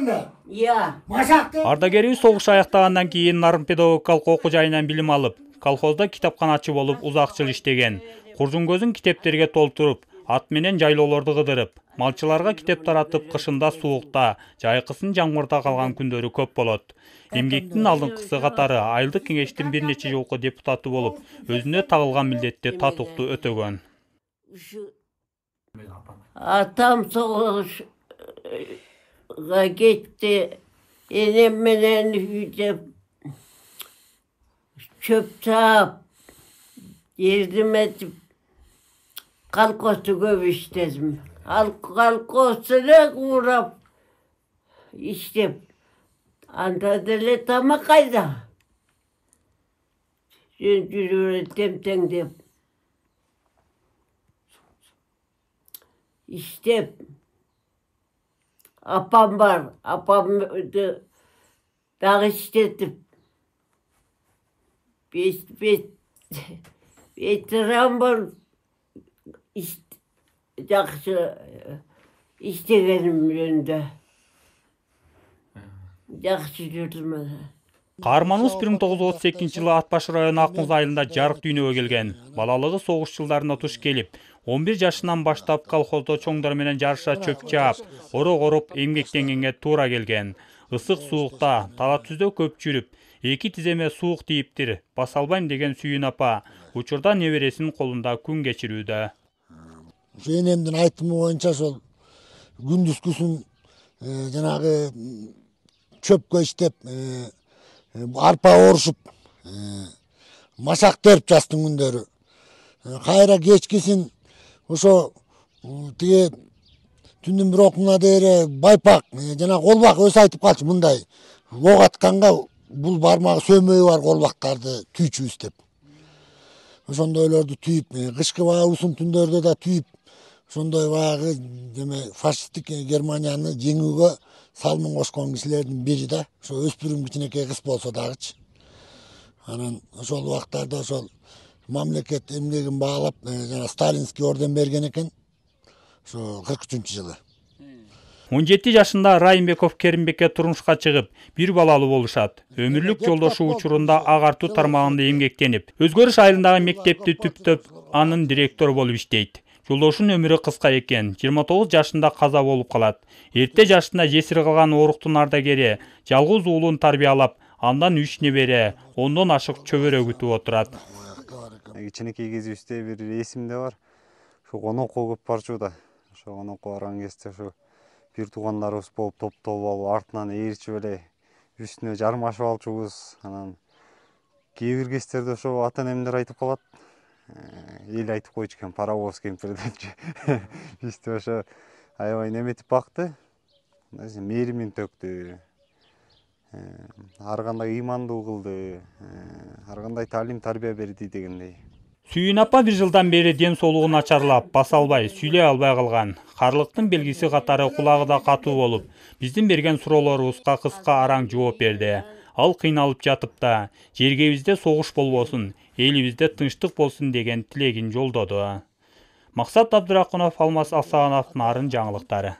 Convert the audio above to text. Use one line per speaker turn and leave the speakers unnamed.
эмне?
Иә.
Машакты.
Ардагерибиз согуш аяктагандан кийин Нарын педагогикалык окуу жайынан билим алып, колхозда китапканачы болуп узак жыл иштеген. Куржунгөзүн китептерге толтуруп, ат менен жайлоолорду кыдырып, малчыларга китеп таратып, кышында суукта, жайкысын жамгырда калган күндөрү көп болот. Эмгектин алдыңкысы катары айылдык кеңештин бир нече жолку депутаты болуп, өзүнө тагылган милдетти татыктуу өтөгөн.
Atam soğuşa gitti. Enem menen hüce çöp çap yardım edip kalkosu gövüştezim. Kalkosuna uğrap işte anda dele tama kayda. Jürüre temten dep. İşte apam var. Apam bağışlatıp tramvol жақсы iştegenim yönde. Жақсы жүрдім.
Каарманыбыз 1938-жылы Ат Баш району Акмуз айылында жарык дүйнөгө келген. Балалыгы согуш жылдарына туш келип, 11 жашынан баштап колхоздо чоңдор менен жарыша чөп чаап, орок ороп эмгектенгенге туура келген. Ысык суукта, тала түздө көп жүрүп, эки тиземе суук тийиптир, баса албайм деген Сүйүн апа учурда небересинин колунда күн кечирүүдө.
Энемдин айтымы боюнча ошол күндүзгүсүн жанагы чөпкө иштеп, арпа орушуп, машак терип жаштын күндөрү. Кайра кечкисин ошо тиги түндүн бир окуна дээре байпак, жана колбак өзү айтып калчу мындай. Ок атканга бул бармагы сөөмөйү бар колбактарды түйчүбүз деп. Ошондойлорду түйүп, кышкы баабысын түндөрдө да түйүп, ошондой баягы фашисттик Германияны жеңүүгө салмын кошкон кишилердин бири да. Ошо өспүрүм кичинекей кыз болсо дагычы. Анан ошол убактарда ошол мамлекет эмгегин баалап, жана Сталинский орден берген экен. Ошо 43-жылы.
17 жашында Райымбеков Керимбекке турмушка чыгып, бир балалуу болушат. Өмүрлүк жолдошу учурунда агартуу тармагында эмгектенип, Өзгөрүш айылындагы мектепти түптөп, анын директору болуп иштейт. Жолдошунун өмүрү кыска экен, 29 жашында каза болуп калат. Эрте жашында жесир калган оруктун ардагери жалгыз уулун тарбиялап, андан 3 небере, 10дон ашык чөбөрө күтүп отурат.
Кичинекей кезибизде бир эсимде бар. Ошо конокко көп барчубуда. Ошо конокко барган кезде ошо бир туугандарыбыз болуп топтолуп алып, артынан ээрчип эле үстүнө жармашып алчубуз. Анан кээ бир кездерде ошо ата-энемдер айтып калат. Эл айтып койчу экен, паровоз кемпир депчи. Бизди ошо аябай неметип бакты. Мээримин төктү. Ар кандай ыймандуу кылды. Ар кандай таалим тарбия берди дегендей.
Сүйүн апа бир жылдан бери ден соолугу начарлап, баса албай, сүйлөй албай калган. Карлыктын белгиси катары кулагы да катуу болуп, биздин берген суроолорубузга кыска араң жооп берди. Ал кыйналып жатып да, жергебизде согуш болбосун, элибизде тынчтык болсун деген тилегин жолдоду. Максат Абдыракунов, Алмаз Асаганов, Нарын жаңылыктары.